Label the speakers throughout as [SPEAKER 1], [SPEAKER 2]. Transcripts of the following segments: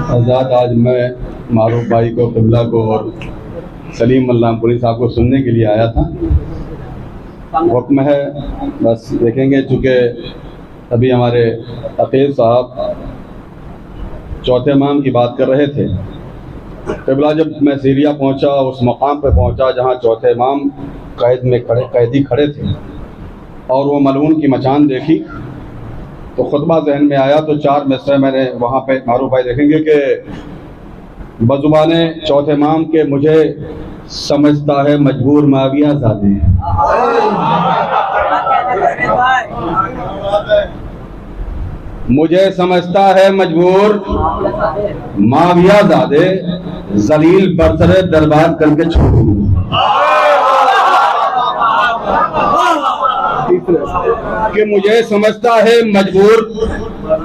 [SPEAKER 1] आज़ाद आज मैं मारूफ भाई को, क़िबला को और सलीम मल्लामपुरी साहब को सुनने के लिए आया था। हुक्म है, बस देखेंगे। चूँकि अभी हमारे अकील साहब चौथे इमाम की बात कर रहे थे। क़िबला जब मैं सीरिया पहुंचा, उस मकाम पर पहुंचा जहां चौथे इमाम कैदी खड़े थे और वो मलऊन की मचान देखी तो खुतबा जहन में आया। तो 4 मिसरे मैंने वहाँ पे मारूफ भाई देखेंगे कि बज़ुबाने चौथे इमाम के मुझे समझता है मजबूर माविया ज़ादे, मुझे समझता है मजबूर माविया ज़ादे, जलील बरसरे दरबार करके छोड़ूंगा। कि मुझे समझता है मजबूर।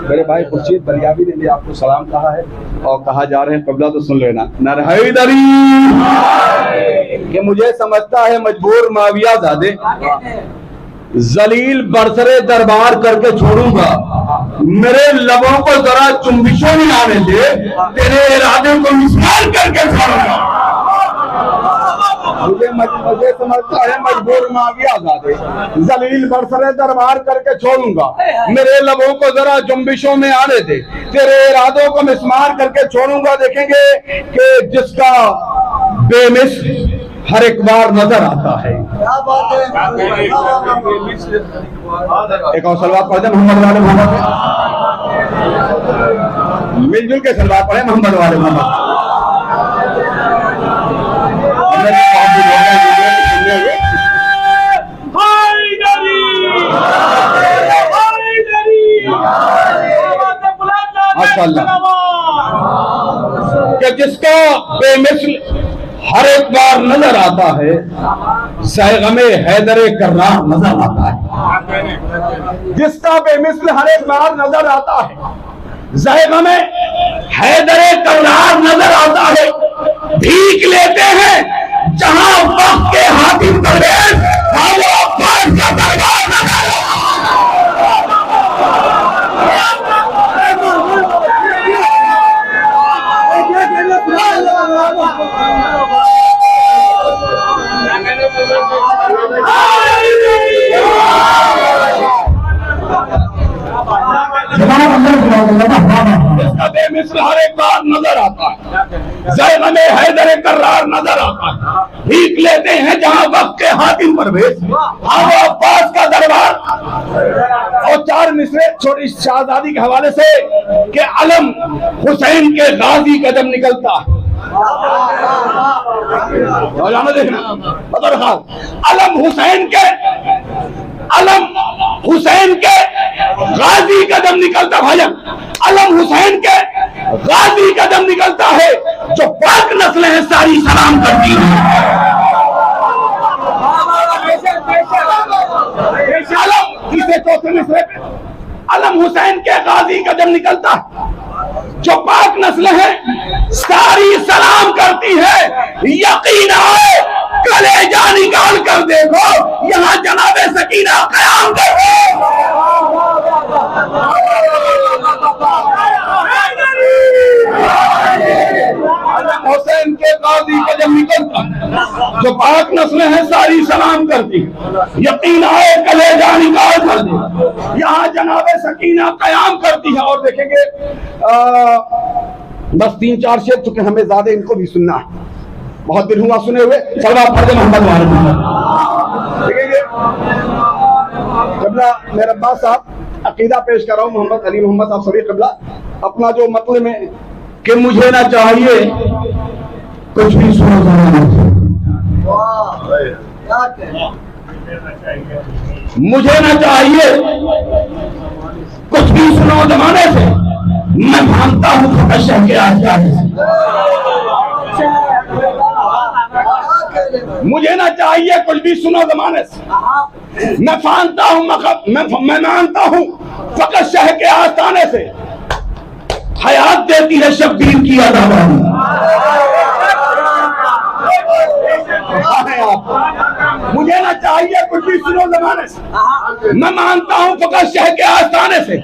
[SPEAKER 1] मेरे भाई खुर्शीद बलियाबी ने भी आपको सलाम कहा है और कहा जा रहे हैं क़िबला तो सुन लेना। नरहैदरी कि मुझे समझता है मजबूर माविया ज़ादे, जलील बरसरे दरबार करके छोड़ूंगा। मेरे लबों को जरा चुंबिशों में आने दे, तेरे इरादे को मिसाल करके छोड़ूंगा। मुझे समझता है मजबूर माविया ज़ादे, जलील बरसरे दरबार करके छोड़ूंगा। मेरे लबों को जरा जुम्बिशों में आने दे, तेरे इरादों को मिसमार करके छोड़ूंगा। देखेंगे कि जिसका बेमिस हर एक बार नजर आता है। एक और सलवात पढ़ दे मोहम्मद वाले मोहम्मद, मिलजुल के सलवात पढ़े मोहम्मद वाले मोहम्मद। कि जिसका बेमिसल हर एक बार नजर आता है, ज़ैग़मे हैदरे कर्रार नजर आता है। जिसका बेमिसल हर एक बार नजर आता है, ज़ैग़मे हैदरे कर्रार नजर आता है। भीख लेते हैं जहां वक्त के हाकिम परवेज़ का दरबार नजर बेमिसल हर एक बार नजर आता है, ज़ैग़मे हैदर कर्रार नजर आता है। भीख लेते हैं जहां वक्त के हाकिम परवेज़ अब्बास का दरबार। और 4 मिसरे छोटी शहजादी के हवाले से कि अलम हुसैन के गाजी कदम निकलता है। देखना अलम हुसैन के गाजी कदम निकलता। भाईजान अलम हुसैन के गाजी कदम निकलता है, जो पाक नस्लें हैं सारी सलाम करती हैं। अलम हुसैन के गाजी कदम निकलता है, जो पाक नस्लें हैं सारी सलाम करती है। यकीन आए कलेजा निकाल कर देखो, यहाँ जनाबे सकीना कयाम करो। हुसैन के गाजी कदम निकलता, जो पाक नस्लें हैं सारी सलाम करती। यकीन आए कलेजा निकाल कर दे, यहाँ जनाबे सकीना कयाम करती है। और देखेंगे बस 3-4 शेर, चुके हमें ज्यादा इनको भी सुनना है, बहुत दिन हुआ सुने हुए। सलवात पढ़ दे मोहम्मद वाले मोहम्मद। देखेंगे क़िबला मेरे अब्बास साहब अकीदा पेश कर रहा हूँ, मोहम्मद अली मोहम्मद साहब सभी क़िबला अपना जो मतलब में कि मुझे ना चाहिए कुछ भी सुनो जमाने से, मुझे ना चाहिए कुछ भी सुनो जमाने से, मैं मानता हूँ फकत शह के आज़ाद से। मुझे ना चाहिए कुछ भी सुनो जमाने से, मैं मानता हूँ मैं मानता हूँ फकत शह के आस्ताने से। हयात देती है शब्बीर की अदावारी,
[SPEAKER 2] आप मुझे ना चाहिए कुछ भी सुनो जमाने से, मैं मानता हूँ फकत शह के आस्थाने से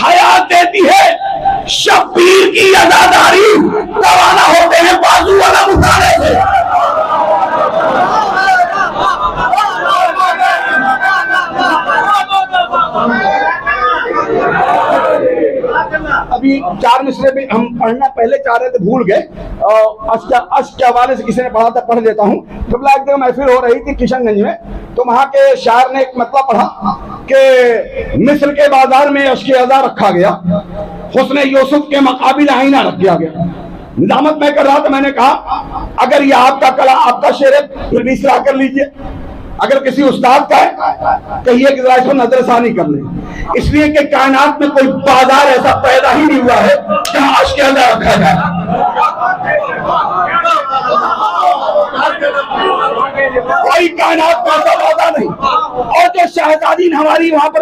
[SPEAKER 2] हयात देती है शब्बीर की अदादारी, रवाना होते हैं बाजू वाला उठाने से। अभी 4 मिसरे भी हम पढ़ना पहले चाह रहे थे, भूल गए। अश के हवाले से किसी ने पढ़ा था, पढ़ देता हूँ। जब एक जगह महफिल हो रही थी किशनगंज में, तो वहां के शायर ने एक मतलब पढ़ा कि मिस्र के बाजार में अश्क अज़ा रखा गया, हुस्न यूसुफ के मुकाबिल आईना रख दिया गया। निजामत मैं कर रहा था, मैंने कहा अगर ये आपका कला आपका शेर है फिर भी इस्लाह कर लीजिए, अगर किसी उस्ताद का है कहिए कि जरा इसको नजरसानी कर ले, इसलिए कि कायनात में कोई बाजार ऐसा पैदा ही नहीं हुआ है जहां अश्क अज़ा रखा जाए। कोई कायनात में ऐसा बाजार नहीं। और जो शहजादी ने हमारी वहां पर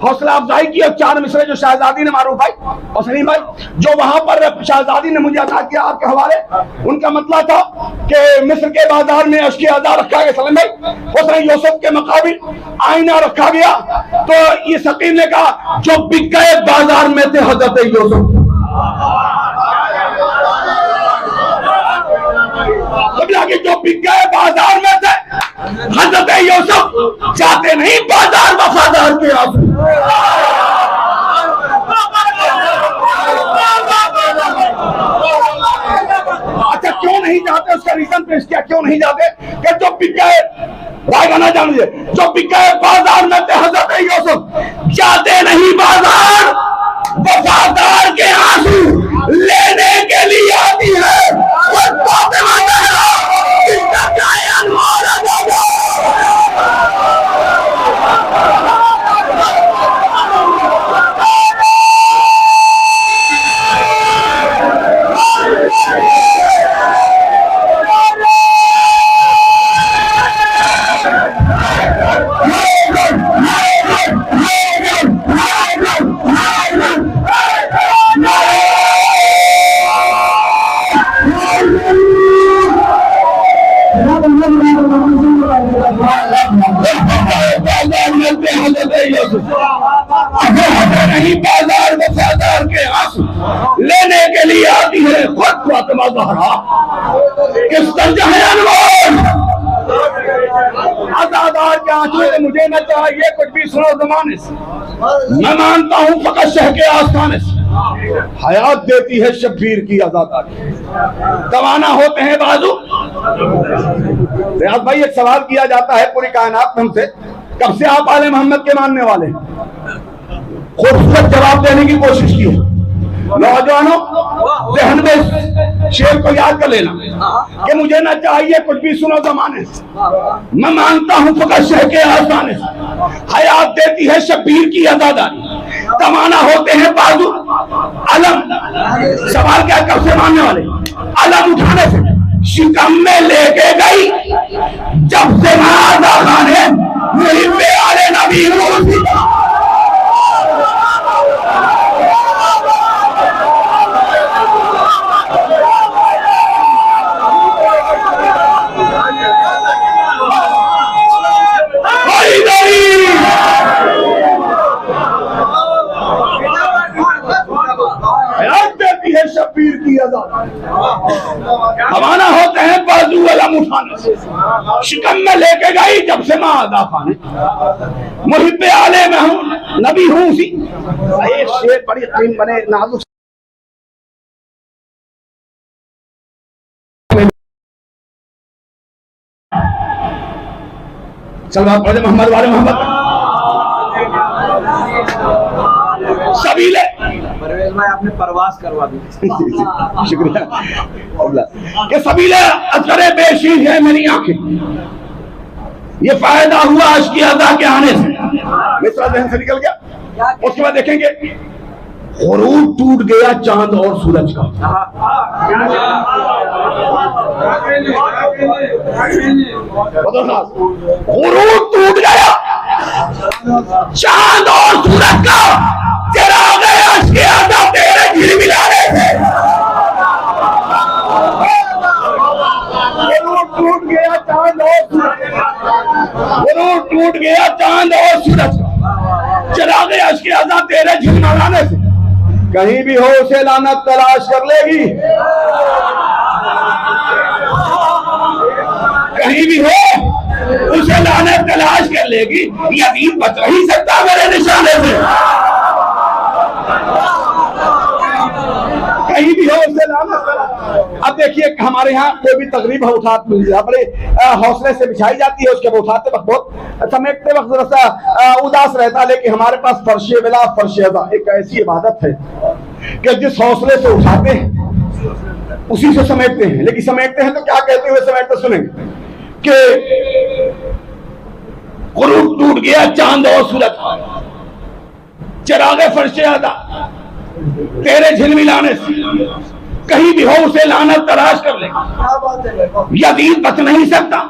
[SPEAKER 2] हौसला अफजाई की, और 4 मिसरे जो शहजादी ने, मारूफ भाई और सलीम भाई, जो वहां पर शहजादी ने मुझे अता किया आपके हवाले, उनका मतलब था कि मिस्र के बाजार में अश्क अज़ा रखा गया, सलीम भाई हुस्न यूसुफ के मुकाबिल आईना रखा गया। तो ये सकीम ने कहा जो बिक गए बाजार में थे हजरत यूसुफ, जो बिक गए बाजार में थे हजरत यूसुफ, जाते नहीं बाजार वफादार के आंसू। अच्छा क्यों नहीं जाते, उसका रीजन पेश किया क्यों नहीं जाते कि जो बिक गए, रायगाना जान लीजिए, जो बिक गए बाजार में थे हजरत यूसुफ, जाते नहीं बाजार वफादार के आंसू, लेने के लिए आती है नहीं बाजार वफादार के आंसू, लेने के लिए आती है खुद फातिमा ज़हरा, किस तरह है अनमोल आजादार के आंसू से मुझे न चाहिए कुछ भी सुनो जमाने से, मैं मानता हूँ फकत शह के आस्थाने से हयात देती है शब्बीर की आजादारी, रवाना होते हैं बाजू। रियाज भाई एक सवाल किया जाता है पूरी कायनात में हमसे, कब से आप आले मोहम्मद के मानने वाले? खूबसूरत जवाब देने की कोशिश की हो। नौजवानों जहन में शेर को याद कर लेना कि मुझे ना चाहिए कुछ भी सुनो जमाने से, मैं मानता हूँ फकत शह के आस्थाने से हयात देती है शब्बीर की आजादारी, रवाना होते हैं बाजू अलम। सवाल क्या, कब से मानने वाले? अलम उठाने से, शिकम में लेके गई जब से महादा खाने मुहिब्बे आले नबी हूँ। शब्बीर की रवाना होते हैं बाजू वाला उठाने से, शिकम में लेके गई जब से माँ अदा खाने मुहिब्बे आले में हूँ नबी हूँ सी। एक शेर बड़ी कीम बने नाजुक चलो पढ़े मोहम्मद वाले मोहम्मद सबीले
[SPEAKER 3] परवेज भाई आपने परवास करवा दी।
[SPEAKER 2] शुक्रिया कि सबीले असरे बेशीर है मेरी आंखें, ये फायदा हुआ अश्क अज़ा के आने से। मिसरा जहन से निकल गया। उसके बाद देखेंगे गुरूर टूट गया चांद और सूरज का, गुरूर टूट गया चांद और सूरज का, तेरा गया अश्क अज़ा तेरे झिलमिला रहे थे। टूट गया चांद और सूरज चिराग अश्क अज़ा तेरे झिलमिलाने से, कहीं भी हो उसे लानत तलाश कर लेगी, कहीं भी हो उसे लानत तलाश कर लेगी। यकीन बच नहीं सकता मेरे निशाने से, कहीं भी हो उसे लानत। अब देखिए हमारे यहाँ कोई भी तकरीब बड़े हौसले से बिछाई जाती है, उसके बाद उठाते वक्त बहुत समेटते वक्त जरा सा उदास रहता है, लेकिन हमारे पास फर्शे बिला फर्शे अज़ा एक ऐसी इबादत है कि जिस हौसले से उठाते हैं उसी से समेटते हैं। लेकिन समेटते हैं तो क्या कहते हुए समेटते सुनेंगे कि गुरूब टूट गया चांद और सूरज चिरागे फर्शे अज़ा तेरे झिलमिलाने से, कहीं भी हो उसे लानत तलाश कर ले, यकीन बच नहीं सकता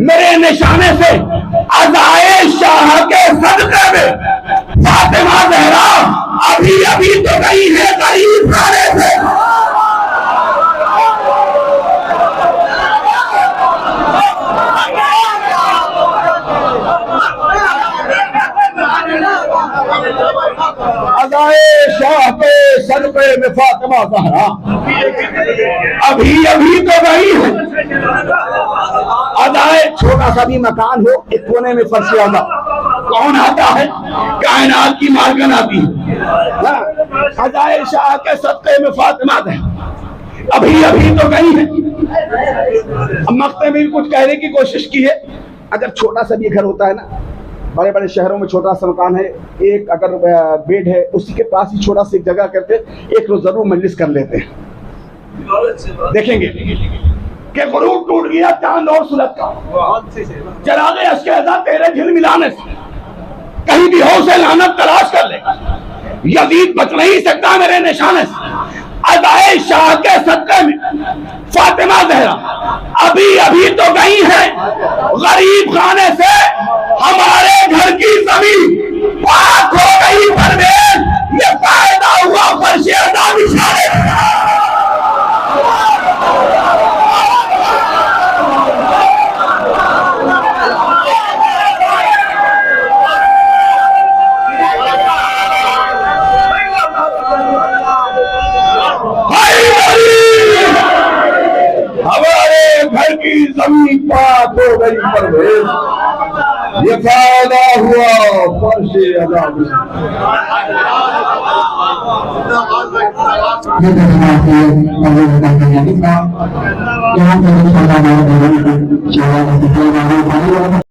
[SPEAKER 2] मेरे निशाने से। अज़ाए शाह के सदक़े में फातिमा ज़हरा अभी अभी तो गई है गरीब खाने से। अज़ाए शाह के सदक़े में फातिमा ज़हरा अभी अभी तो गई है। अज़ाए छोटा सा भी मकान हो, एक कोने में फर्शे अज़ा कौन आता है? कायनात की मालकिन आती है। अज़ाए शाह के सदक़े में फातिमा ज़हरा अभी अभी तो गई है। अब मक्ते में भी कुछ कहने की कोशिश की है। अगर छोटा सा भी घर होता है ना, बड़े बड़े शहरों में छोटा सा मकान है, एक अगर बेड है उसी के पास ही छोटा सी जगह करके एक रोज जरूर मजलिस कर लेते हैं। देखेंगे कि गुरूब टूट गया चांद और सूरज का, चिरागे अश्क अज़ा तेरे झिलमिलाने से, कहीं भी हो उसे लानत तलाश कर ले, यजीद बच नहीं सकता मेरे निशाने से। अज़ाए शाह के सदक़े में फातिमा ज़हरा अभी अभी तो गई है गरीब खाने से। हमारे घर की जमीन पाक हो गई परवेज, ये फायदा हुआ फर्शे अज़ा निशाने। हमारे घर की जमीन पाक हो गई परवेज, ये फायदा हुआ फर्शे अज़ा।
[SPEAKER 4] यहाँ